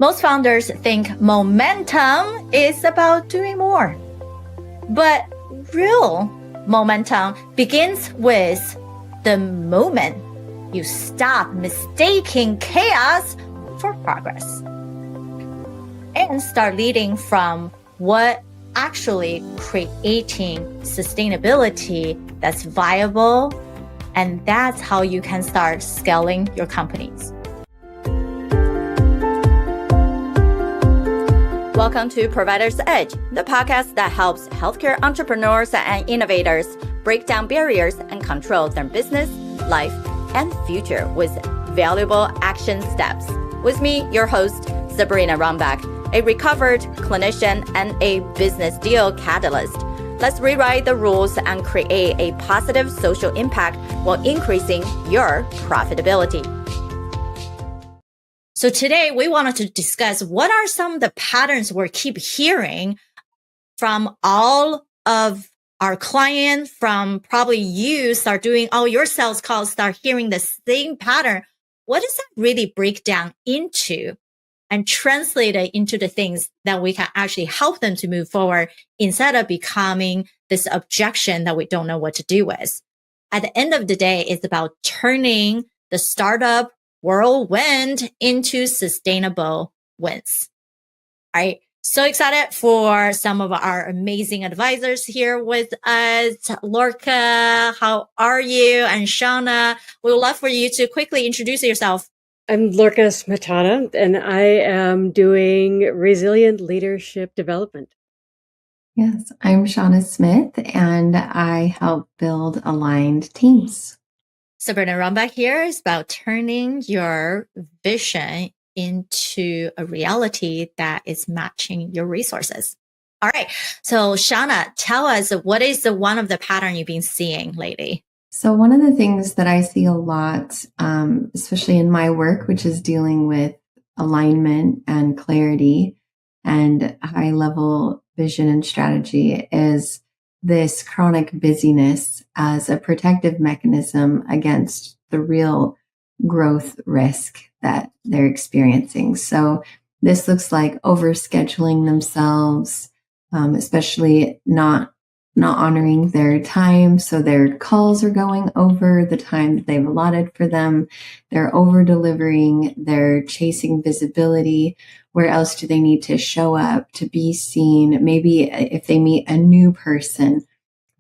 Most founders think momentum is about doing more. But real momentum begins with the moment you stop mistaking chaos for progress and start leading from what actually creating sustainability that's viable. And that's how you can start scaling your companies. Welcome to Provider's Edge, the podcast that helps healthcare entrepreneurs and innovators break down barriers and control their business, life, and future with valuable action steps. With me, your host, Sabrina Runbeck, a recovered clinician and a business deal catalyst. Let's rewrite the rules and create a positive social impact while increasing your profitability. So today we wanted to discuss what are some of the patterns we keep hearing from all of our clients, from probably you start doing all your sales calls, start hearing the same pattern. What does that really break down into and translate it into the things that we can actually help them to move forward instead of becoming this objection that we don't know what to do with? At the end of the day, it's about turning the startup whirlwind into sustainable wins. All right. So excited for some of our amazing advisors here with us. Lorca, how are you? And Shauna, we would love for you to quickly introduce yourself. I'm Lorca Smetana, and I am doing resilient leadership development. Yes, I'm Shauna Smith, and I help build aligned teams. Sabrina Runbeck here is about turning your vision into a reality that is matching your resources. All right. So Shauna, tell us, what is one of the pattern you've been seeing lately? So one of the things that I see a lot, especially in my work, which is dealing with alignment and clarity and high level vision and strategy, is this chronic busyness as a protective mechanism against the real growth risk that they're experiencing. So this looks like overscheduling themselves, especially not honoring their time. So their calls are going over the time that they've allotted for them. They're over delivering. They're chasing visibility. Where else do they need to show up to be seen? Maybe if they meet a new person,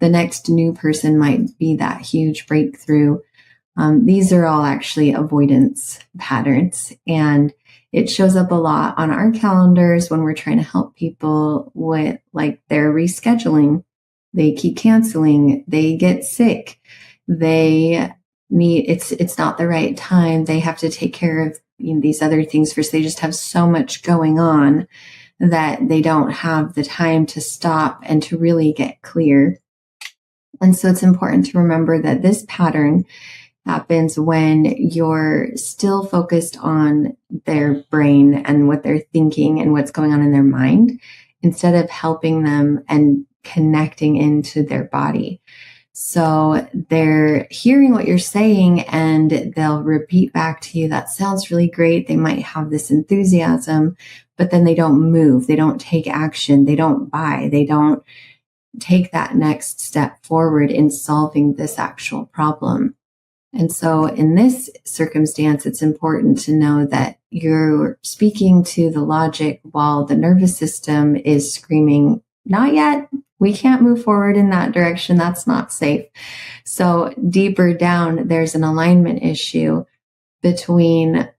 the next new person might be that huge breakthrough. These are all actually avoidance patterns, and it shows up a lot on our calendars when we're trying to help people with like their rescheduling. They keep canceling. They get sick. They need, it's not the right time. They have to take care of these other things first. They just have so much going on that they don't have the time to stop and to really get clear. And so it's important to remember that this pattern happens when you're still focused on their brain and what they're thinking and what's going on in their mind, instead of helping them and connecting into their body. So they're hearing what you're saying and they'll repeat back to you, that sounds really great. They might have this enthusiasm, but then they don't move. They don't take action. They don't buy. They don't take that next step forward in solving this actual problem. And so in this circumstance, it's important to know that you're speaking to the logic while the nervous system is screaming, not yet. We can't move forward in that direction. That's not safe. So deeper down, there's an alignment issue between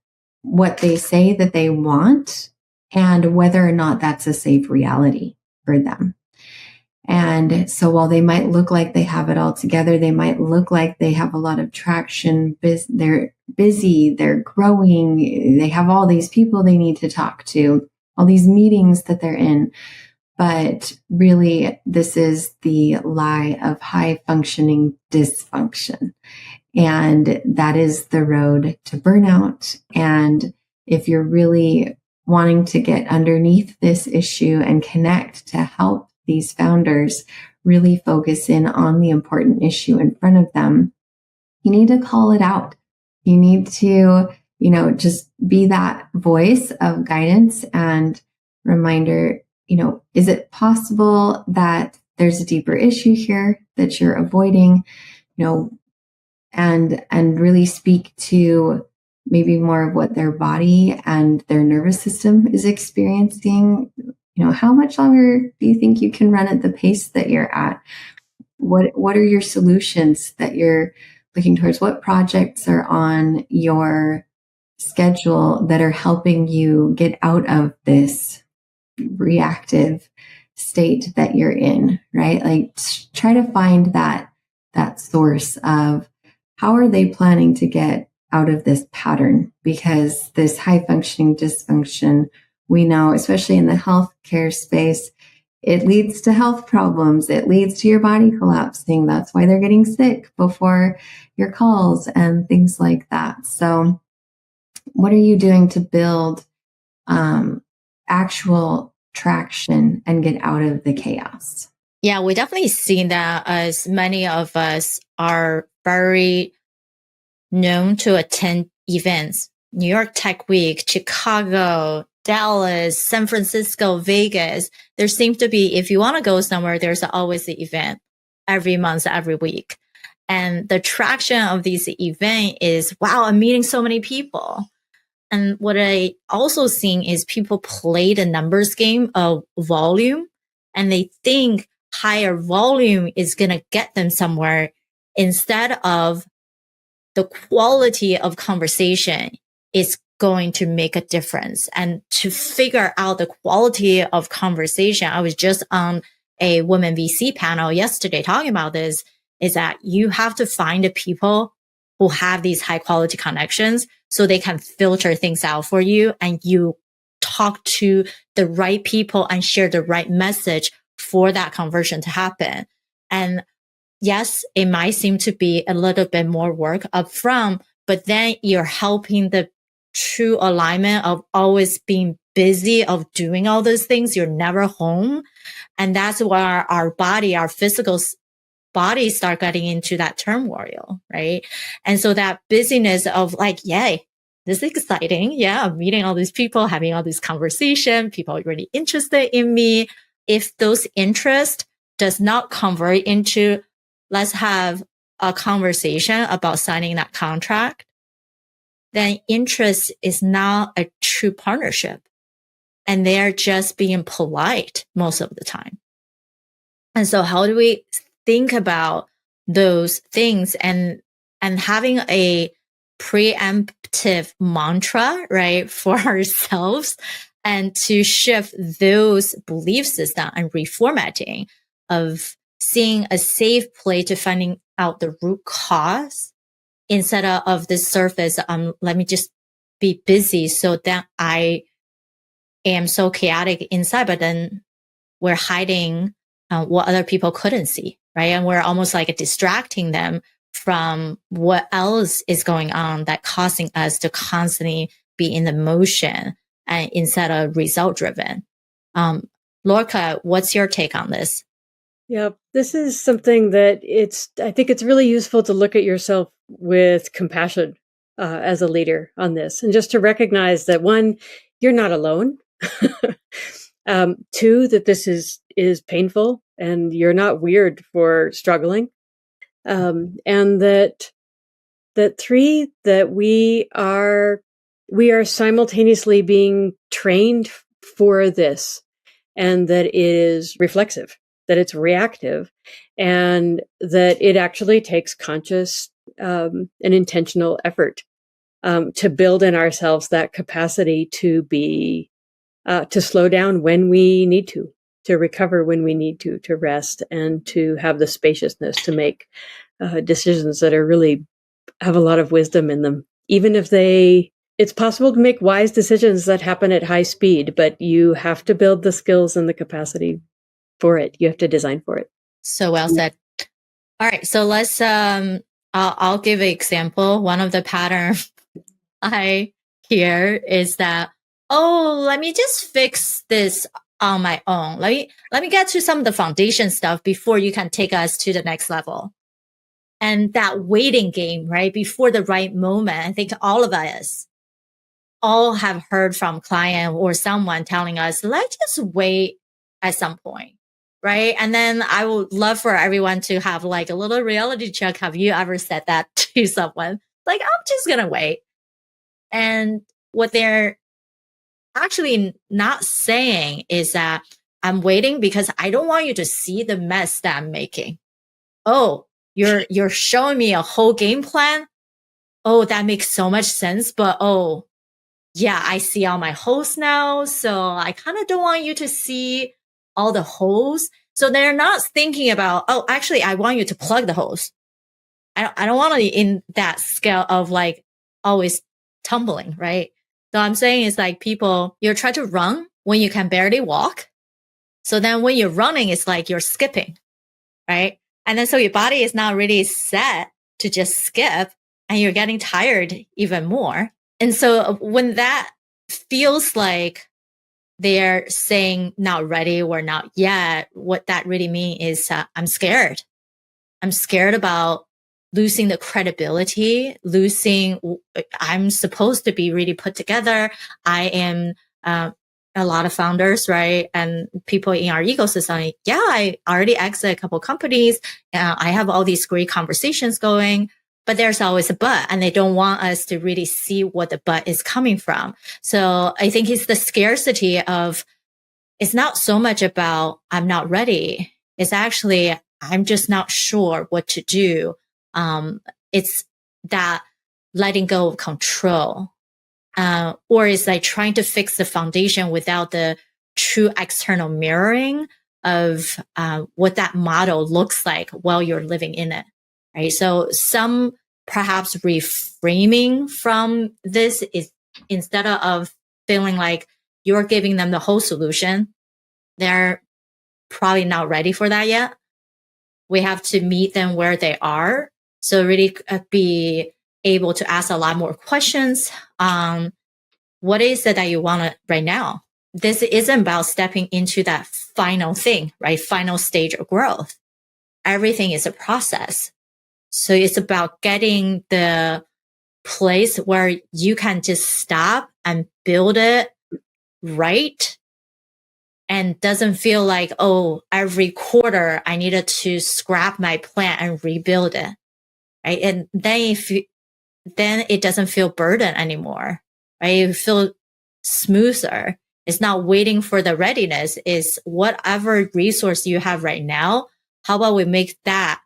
what they say that they want and whether or not that's a safe reality for them. And so while they might look like they have it all together, they might look like they have a lot of traction, they're busy, they're growing, they have all these people they need to talk to, all these meetings that they're in. But really, this is the lie of high functioning dysfunction. And that is the road to burnout. And if you're really wanting to get underneath this issue and connect to help these founders really focus in on the important issue in front of them, you need to call it out. You need to just be that voice of guidance and reminder, is it possible that there's a deeper issue here that you're avoiding, and really speak to maybe more of what their body and their nervous system is experiencing. How much longer do you think you can run at the pace that you're at? What are your solutions that you're looking towards? What projects are on your schedule that are helping you get out of this reactive state that you're in, right? Like try to find that source of how are they planning to get out of this pattern? Because this high functioning dysfunction, we know, especially in the healthcare space, it leads to health problems. It leads to your body collapsing. That's why they're getting sick before your calls and things like that. So what are you doing to build actual traction and get out of the chaos? Yeah, we definitely seen that, as many of us are very known to attend events. New York Tech Week, Chicago, Dallas, San Francisco, Vegas. There seems to be, if you want to go somewhere, there's always an event every month, every week. And the traction of these events is, wow, I'm meeting so many people. And what I also seen is people play the numbers game of volume, and they think higher volume is going to get them somewhere, instead of the quality of conversation is going to make a difference. And to figure out the quality of conversation, I was just on a women VC panel yesterday talking about this, is that you have to find the people who have these high quality connections so they can filter things out for you, and you talk to the right people and share the right message for that conversion to happen. And yes, it might seem to be a little bit more work up front, but then you're helping the true alignment of always being busy, of doing all those things. You're never home. And that's where our body, our physical body start getting into that turmoil, right? And so that busyness of like, yay, this is exciting. Yeah, I'm meeting all these people, having all this conversation. People are really interested in me. If those interests does not convert into, let's have a conversation about signing that contract, then interest is not a true partnership. And they're just being polite most of the time. And so how do we think about those things and having a preemptive mantra, right, for ourselves, and to shift those belief systems and reformatting of seeing a safe play to finding out the root cause instead of the surface. Let me just be busy so that I am so chaotic inside, but then we're hiding what other people couldn't see, right? And we're almost like distracting them from what else is going on that causing us to constantly be in the motion and instead of result driven. Lorca, what's your take on this? Yeah, this is something that I think it's really useful to look at yourself with compassion as a leader on this, and just to recognize that, one, you're not alone. Two, that this is painful and you're not weird for struggling. And that three, that we are simultaneously being trained for this, and that it is reflexive, that it's reactive, and that it actually takes conscious and intentional effort to build in ourselves that capacity to be to slow down when we need to recover when we need to rest, and to have the spaciousness to make decisions that are really have a lot of wisdom in them. Even if it's possible to make wise decisions that happen at high speed, but you have to build the skills and the capacity for it. You have to design for it. So well said. All right. So let's, I'll give an example. One of the patterns I hear is that, oh, let me just fix this on my own. Let me get to some of the foundation stuff before you can take us to the next level. And that waiting game, right? Before the right moment, I think all of us all have heard from client or someone telling us, let's just wait at some point. Right. And then I would love for everyone to have like a little reality check. Have you ever said that to someone? Like, I'm just going to wait. And what they're actually not saying is that I'm waiting because I don't want you to see the mess that I'm making. Oh, you're showing me a whole game plan. Oh, that makes so much sense. But oh, yeah, I see all my holes now. So I kind of don't want you to see all the holes. So they're not thinking about, oh, actually, I want you to plug the holes. I don't want to be in that scale of like always tumbling, right? So I'm saying it's like people, you're trying to run when you can barely walk. So then when you're running, it's like you're skipping, right? And then so your body is not really set to just skip and you're getting tired even more. And so when that feels like they're saying not ready or not yet, what that really means is I'm scared. I'm scared about losing the credibility, I'm supposed to be really put together. I am a lot of founders, right? And people in our ecosystem. Yeah, I already exited a couple companies. I have all these great conversations going, but there's always a but, and they don't want us to really see what the but is coming from. So I think it's the scarcity of, it's not so much about I'm not ready. It's actually, I'm just not sure what to do. It's that letting go of control. Or it's like trying to fix the foundation without the true external mirroring of what that model looks like while you're living in it, right? So some perhaps reframing from this is, instead of feeling like you're giving them the whole solution, they're probably not ready for that yet. We have to meet them where they are. So really be able to ask a lot more questions. What is it that you want right now? This isn't about stepping into that final thing, right? Final stage of growth. Everything is a process. So it's about getting the place where you can just stop and build it right. And doesn't feel like, oh, every quarter I needed to scrap my plan and rebuild it. Right. And then then it doesn't feel burden anymore. Right. You feel smoother. It's not waiting for the readiness. It's whatever resource you have right now. How about we make that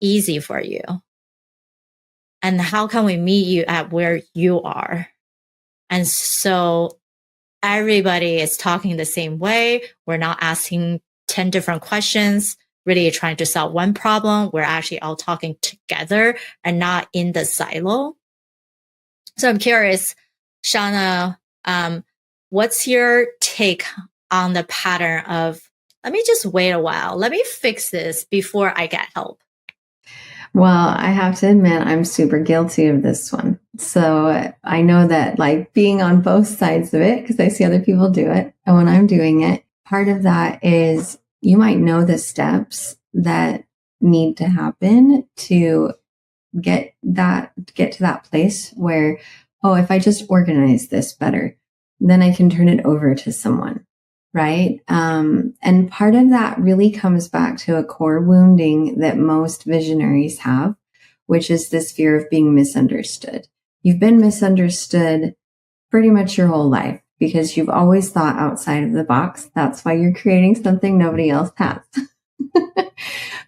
easy for you? And how can we meet you at where you are? And so everybody is talking the same way. We're not asking 10 different questions, really trying to solve one problem. We're actually all talking together and not in the silo. So I'm curious, Shauna, what's your take on the pattern of, let me just wait a while. Let me fix this before I get help? Well, I have to admit, I'm super guilty of this one. So I know that like being on both sides of it, because I see other people do it. And when I'm doing it, part of that is you might know the steps that need to happen to get to that place where, oh, if I just organize this better, then I can turn it over to someone. Right. And part of that really comes back to a core wounding that most visionaries have, which is this fear of being misunderstood. You've been misunderstood pretty much your whole life because you've always thought outside of the box. That's why you're creating something nobody else has.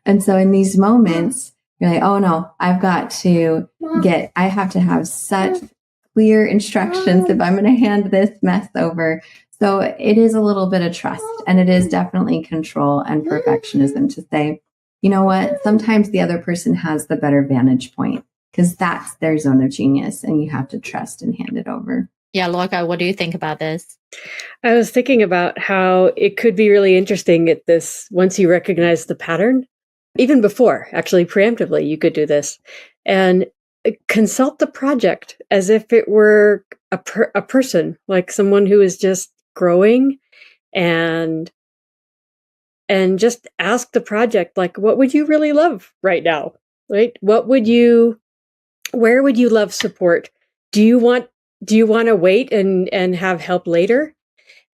And so in these moments, you're like, oh no, I have to have such clear instructions if I'm going to hand this mess over. So it is a little bit of trust, and it is definitely control and perfectionism to say, you know what, sometimes the other person has the better vantage point because that's their zone of genius and you have to trust and hand it over. Yeah, Lorca, what do you think about this? I was thinking about how it could be really interesting at this, once you recognize the pattern, even before, actually preemptively, you could do this and consult the project as if it were a person, like someone who is just growing, and just ask the project, like, what would you really love right now? Right? Where would you love support? Do you want do you want to wait and have help later?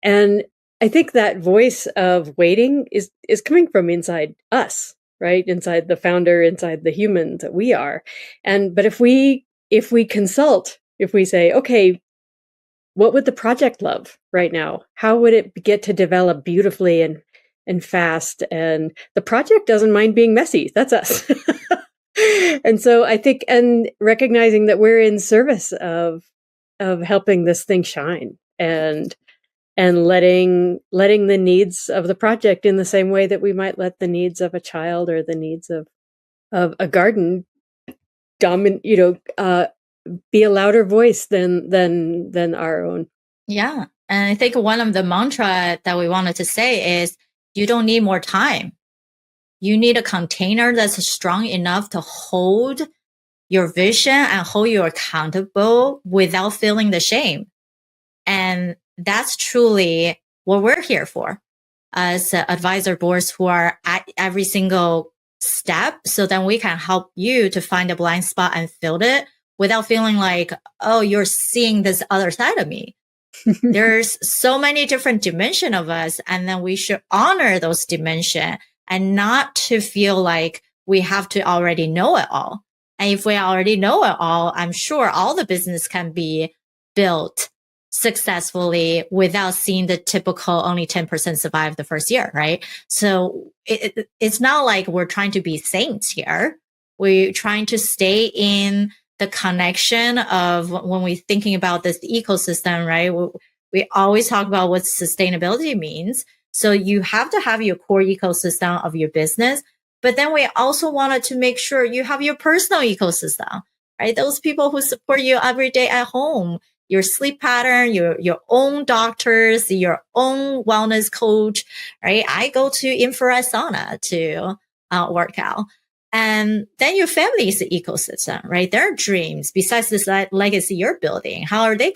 And I think that voice of waiting is coming from inside us, right? Inside the founder, inside the human that we are. But if we consult, if we say, okay, what would the project love right now? How would it get to develop beautifully and fast? And the project doesn't mind being messy. That's us. And so I think, and recognizing that we're in service of helping this thing shine and letting the needs of the project in the same way that we might let the needs of a child or the needs of a garden be a louder voice than our own. Yeah. And I think one of the mantra that we wanted to say is you don't need more time. You need a container that's strong enough to hold your vision and hold you accountable without feeling the shame. And that's truly what we're here for as advisor boards who are at every single step. So then we can help you to find a blind spot and fill it without feeling like, oh, you're seeing this other side of me. There's so many different dimensions of us. And then we should honor those dimensions and not to feel like we have to already know it all. And if we already know it all, I'm sure all the business can be built successfully without seeing the typical only 10% survive the first year, right? So it's not like we're trying to be saints here. We're trying to stay in the connection of when we're thinking about this ecosystem, right? We always talk about what sustainability means. So you have to have your core ecosystem of your business, but then we also wanted to make sure you have your personal ecosystem, right? Those people who support you every day at home, your sleep pattern, your own doctors, your own wellness coach, right? I go to infrared sauna to work out. And then your family's ecosystem, right? Their dreams, besides this legacy you're building, how are they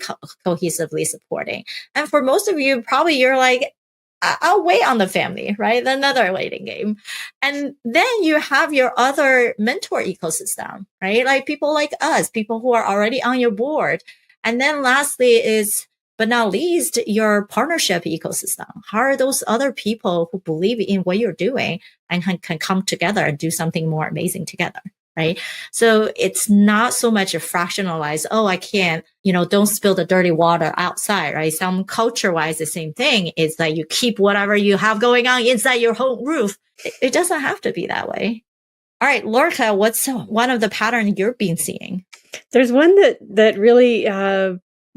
cohesively supporting? And for most of you, probably you're like, I'll wait on the family, right? Another waiting game. And then you have your other mentor ecosystem, right? Like people like us, people who are already on your board. And then lastly is, but not least, your partnership ecosystem. How are those other people who believe in what you're doing and can come together and do something more amazing together, right? So it's not so much a fractionalized, oh, I can't, don't spill the dirty water outside, right? Some culture-wise, the same thing is that you keep whatever you have going on inside your home roof. It doesn't have to be that way. All right, Lorca, what's one of the patterns you've been seeing? There's one that really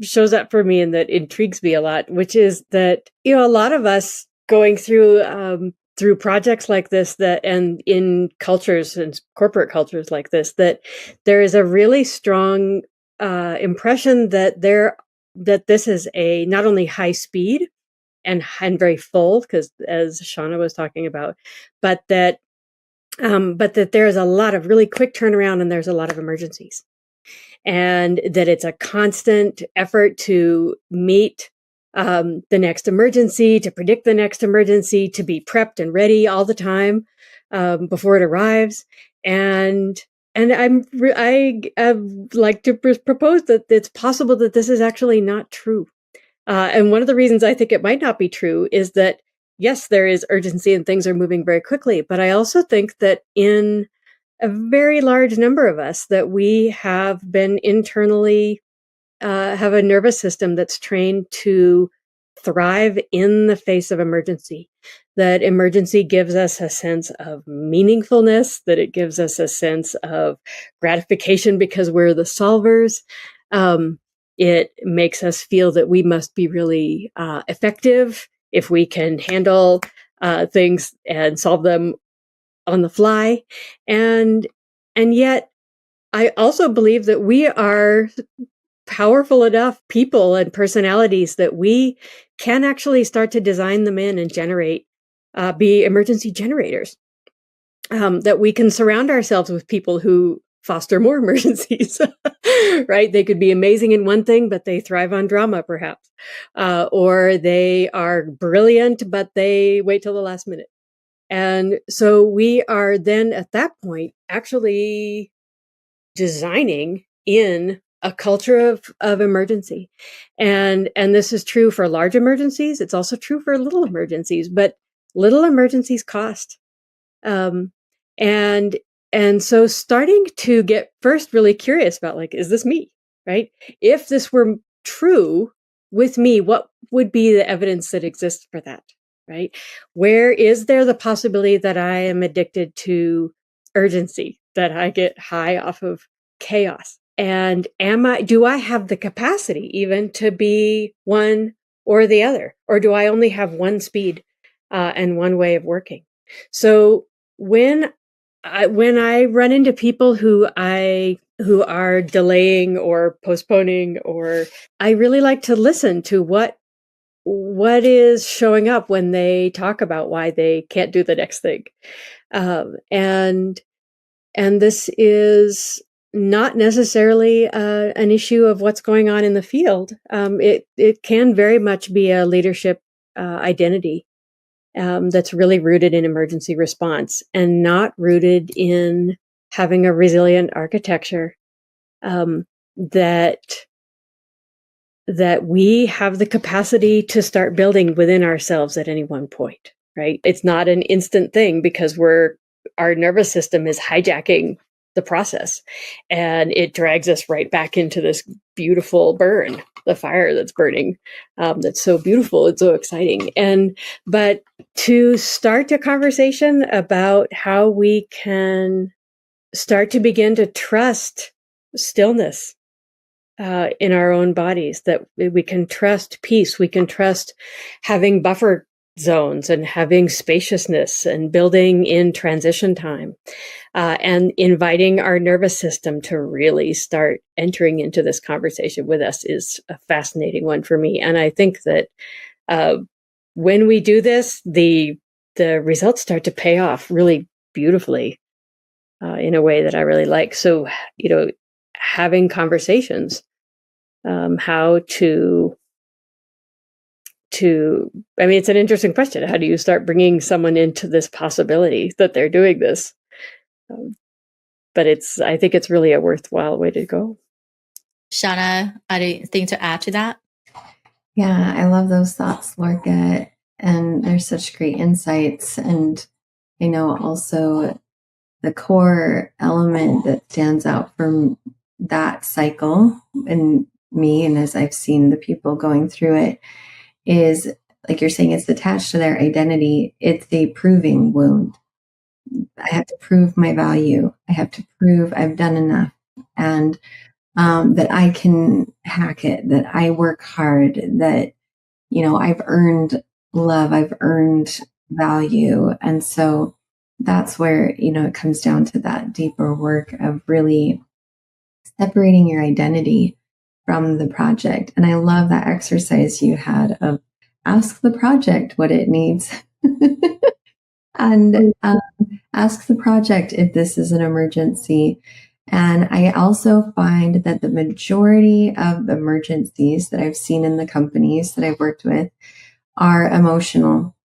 shows up for me and that intrigues me a lot, which is that, a lot of us going through projects like this and in cultures and corporate cultures like this, that there is a really strong impression that this is a not only high speed and very full, because as Shauna was talking about, but that there's a lot of really quick turnaround and there's a lot of emergencies. And that it's a constant effort to meet the next emergency, to predict the next emergency, to be prepped and ready all the time before it arrives. And I like to propose that it's possible that this is actually not true. And one of the reasons I think it might not be true is that, yes, there is urgency and things are moving very quickly. But I also think that in a very large number of us, that we have been internally have a nervous system that's trained to thrive in the face of emergency. That emergency gives us a sense of meaningfulness, that it gives us a sense of gratification because we're the solvers. It makes us feel that we must be really effective if we can handle things and solve them on the fly. And yet I also believe that we are powerful enough people and personalities that we can actually start to design them in and generate, be emergency generators. That we can surround ourselves with people who foster more emergencies, right? They could be amazing in one thing, but they thrive on drama, perhaps. Or they are brilliant, but they wait till the last minute. And so we are then at that point actually designing in a culture of emergency. And this is true for large emergencies. It's also true for little emergencies, but little emergencies cost. And so starting to get first really curious about, like, is this me, right? If this were true with me, what would be the evidence that exists for that, right? Where is there the possibility that I am addicted to urgency, that I get high off of chaos? And do I have the capacity even to be one or the other? Or do I only have one speed and one way of working? So when I run into people who are delaying or postponing, or I really like to listen to what is showing up when they talk about why they can't do the next thing. And this is not necessarily an issue of what's going on in the field. It can very much be a leadership identity that's really rooted in emergency response and not rooted in having a resilient architecture that we have the capacity to start building within ourselves at any one point, right? It's not an instant thing because our nervous system is hijacking the process, and it drags us right back into this beautiful burn, the fire that's burning, that's so beautiful, it's so exciting. But to start a conversation about how we can start to begin to trust stillness in our own bodies, that we can trust peace, we can trust having buffer zones and having spaciousness and building in transition time, and inviting our nervous system to really start entering into this conversation with us is a fascinating one for me. And I think that when we do this, the results start to pay off really beautifully in a way that I really like. So, having conversations, how to I mean, it's an interesting question. How do you start bringing someone into this possibility that they're doing this? But I think it's really a worthwhile way to go. Shauna, anything to add to that? Yeah, I love those thoughts, Lorca, and there's such great insights. And I know also the core element that stands out from that cycle in me, and as I've seen the people going through it, is, like you're saying, it's attached to their identity. It's a proving wound. I have to prove my value. I have to prove I've done enough, and that I can hack it, that I work hard, that, I've earned love, I've earned value. And so that's where, it comes down to that deeper work of really separating your identity from the project. And I love that exercise you had of ask the project what it needs. And ask the project if this is an emergency. And I also find that the majority of emergencies that I've seen in the companies that I've worked with are emotional,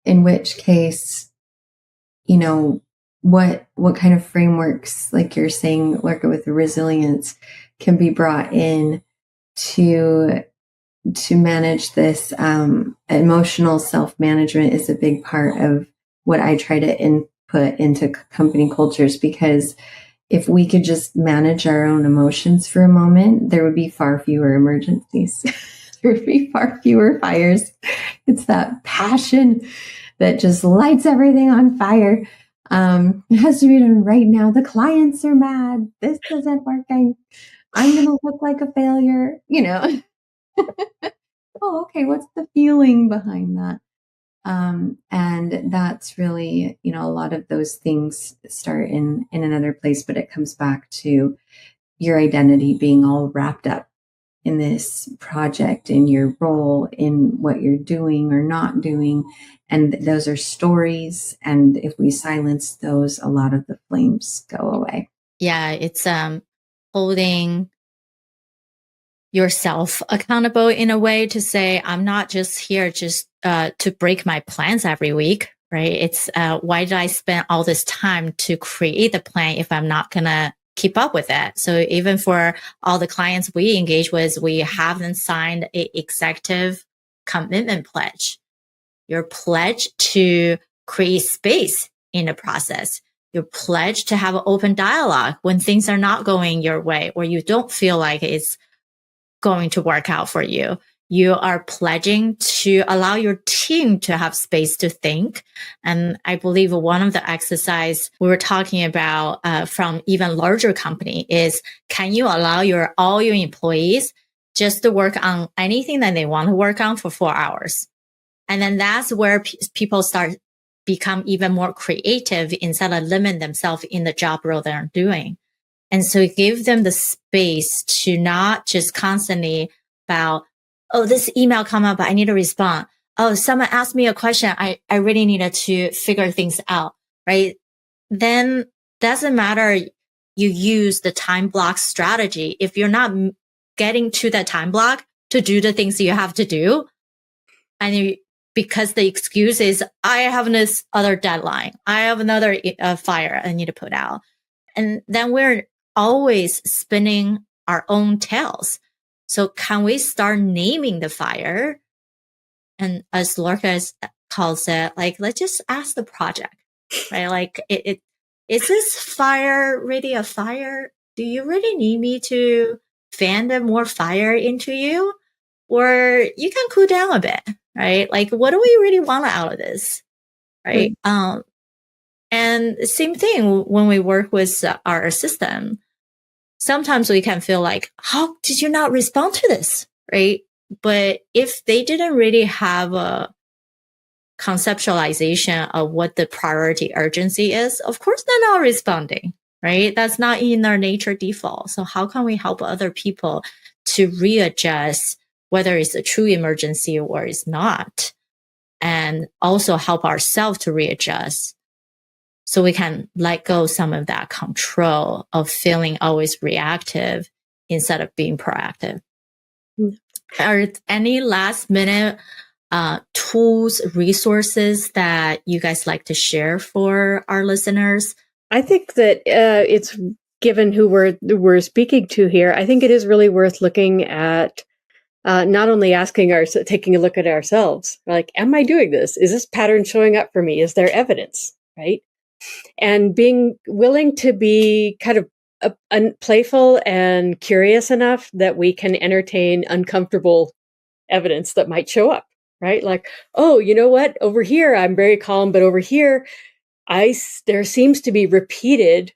in which case, what kind of frameworks, like you're saying, Lorca, with the resilience, can be brought in to manage this. Emotional self-management is a big part of what I try to input into company cultures, because if we could just manage our own emotions for a moment, there would be far fewer emergencies. There would be far fewer fires. It's that passion that just lights everything on fire. It has to be done right now. The clients are mad. This isn't working. I'm going to look like a failure, Oh, okay. What's the feeling behind that? And that's really, a lot of those things start in another place, but it comes back to your identity being all wrapped up in this project, in your role, in what you're doing or not doing. And those are stories. And if we silence those, a lot of the flames go away. Yeah, it's holding yourself accountable in a way to say, I'm not just here just to break my plans every week, right? It's why did I spend all this time to create the plan if I'm not going to keep up with it. So even for all the clients we engage with, we haven't signed an executive commitment pledge. Your pledge to create space in the process. Your pledge to have an open dialogue when things are not going your way or you don't feel like it's going to work out for you. You are pledging to allow your team to have space to think. And I believe one of the exercise we were talking about from even larger company is, can you allow all your employees just to work on anything that they want to work on for 4 hours? And then that's where people start become even more creative instead of limit themselves in the job role they're doing. And so give them the space to not just constantly about, oh, this email come up, but I need to respond. Oh, someone asked me a question. I really needed to figure things out, right? Then doesn't matter you use the time block strategy. If you're not getting to that time block to do the things you have to do, and because the excuse is, I have this other deadline. I have another fire I need to put out. And then we're always spinning our own tails. So can we start naming the fire? And as Lorca calls it, like, let's just ask the project, right? Like, is this fire really a fire? Do you really need me to fan the more fire into you? Or you can cool down a bit, right? Like, what do we really want out of this, right? Mm-hmm. And same thing when we work with our system. Sometimes we can feel like, how did you not respond to this, right? But if they didn't really have a conceptualization of what the priority urgency is, of course they're not responding, right? That's not in their nature default. So how can we help other people to readjust whether it's a true emergency or it's not, and also help ourselves to readjust so we can let go some of that control of feeling always reactive instead of being proactive. Mm-hmm. Are any last minute tools, resources that you guys like to share for our listeners? I think that it's, given who we're speaking to here, I think it is really worth looking at not only taking a look at ourselves, like, am I doing this? Is this pattern showing up for me? Is there evidence, right? And being willing to be kind of playful and curious enough that we can entertain uncomfortable evidence that might show up, right? Like, oh, you know what? Over here, I'm very calm, but over here, there seems to be repeated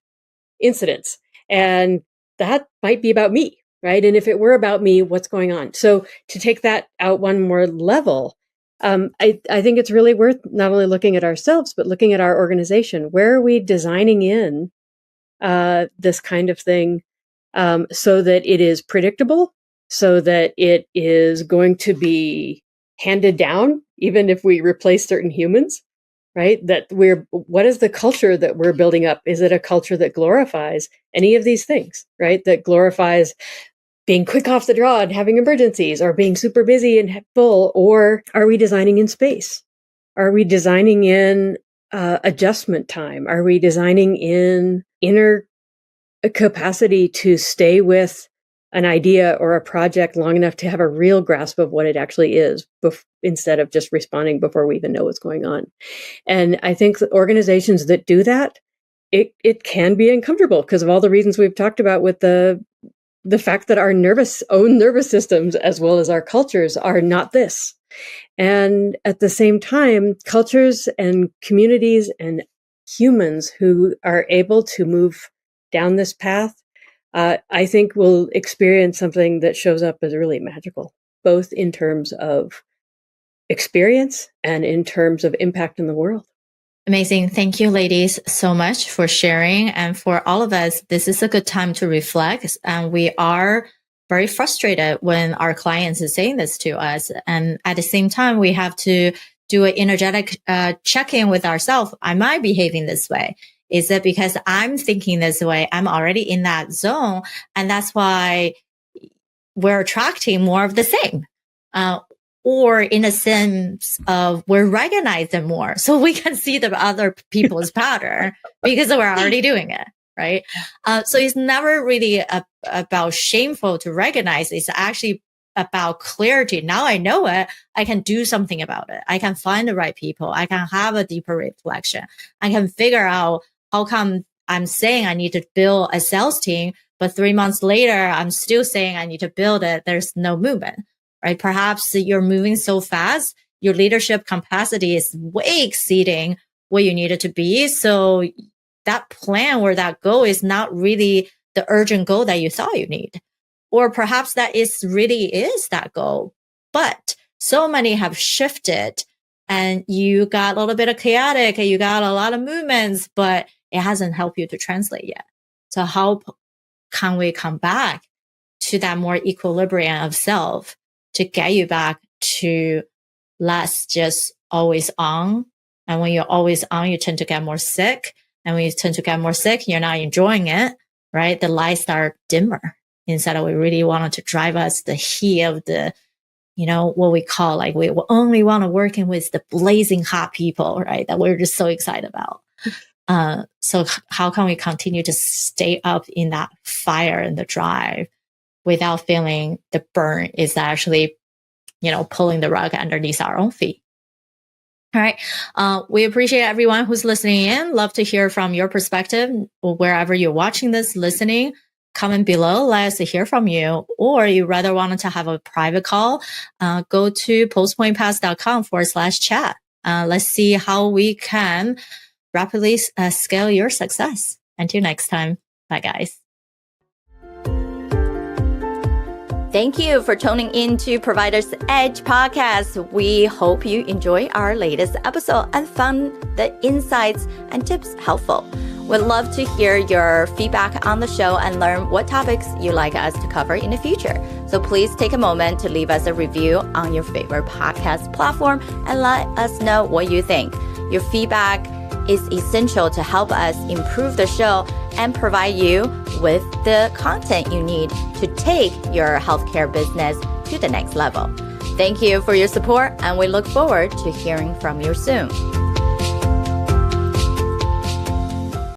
incidents, and that might be about me, right? And if it were about me, what's going on? So to take that out one more level, I think it's really worth not only looking at ourselves, but looking at our organization. Where are we designing in this kind of thing so that it is predictable, so that it is going to be handed down, even if we replace certain humans, right? What is the culture that we're building up? Is it a culture that glorifies any of these things, right? That glorifies being quick off the draw and having emergencies, or being super busy and full? Or are we designing in space? Are we designing in adjustment time? Are we designing in inner capacity to stay with an idea or a project long enough to have a real grasp of what it actually is, instead of just responding before we even know what's going on? And I think that organizations that do that, it can be uncomfortable because of all the reasons we've talked about, with the fact that our own nervous systems, as well as our cultures, are not this. And at the same time, cultures and communities and humans who are able to move down this path, I think will experience something that shows up as really magical, both in terms of experience and in terms of impact in the world. Amazing. Thank you, ladies, so much for sharing. And for all of us, this is a good time to reflect. And we are very frustrated when our clients are saying this to us. And at the same time, we have to do an energetic check-in with ourselves. Am I behaving this way? Is it because I'm thinking this way? I'm already in that zone. And that's why we're attracting more of the same. Or in a sense of we're recognizing more, so we can see the other people's pattern because we're already doing it. right? So it's never really about shameful to recognize. It's actually about clarity. Now I know it. I can do something about it. I can find the right people. I can have a deeper reflection. I can figure out how come I'm saying I need to build a sales team, but 3 months later, I'm still saying I need to build it. There's no movement, right? Perhaps you're moving so fast, your leadership capacity is way exceeding what you need it to be. So that plan or that goal is not really the urgent goal that you thought you need. Or perhaps that really is that goal, but so many have shifted and you got a little bit of chaotic and you got a lot of movements, but it hasn't helped you to translate yet. So how can we come back to that more equilibrium of self to get you back to less just always on? And when you're always on, you tend to get more sick. And when you tend to get more sick, you're not enjoying it, right? The lights are dimmer instead of we really wanted to drive us the heat of the, what we call like we only want to work in with the blazing hot people, right? That we're just so excited about. So how can we continue to stay up in that fire and the drive without feeling the burn is actually, pulling the rug underneath our own feet? All right. We appreciate everyone who's listening in. Love to hear from your perspective wherever you're watching this, listening. Comment below. Let us hear from you. Or you rather wanted to have a private call, go to postpointpass.com/chat. Let's see how we can rapidly scale your success. Until next time. Bye, guys. Thank you for tuning in to Provider's Edge podcast. We hope you enjoy our latest episode and found the insights and tips helpful. We'd love to hear your feedback on the show and learn what topics you'd like us to cover in the future. So please take a moment to leave us a review on your favorite podcast platform and let us know what you think. Your feedback is essential to help us improve the show and provide you with the content you need to take your healthcare business to the next level. Thank you for your support, and we look forward to hearing from you soon.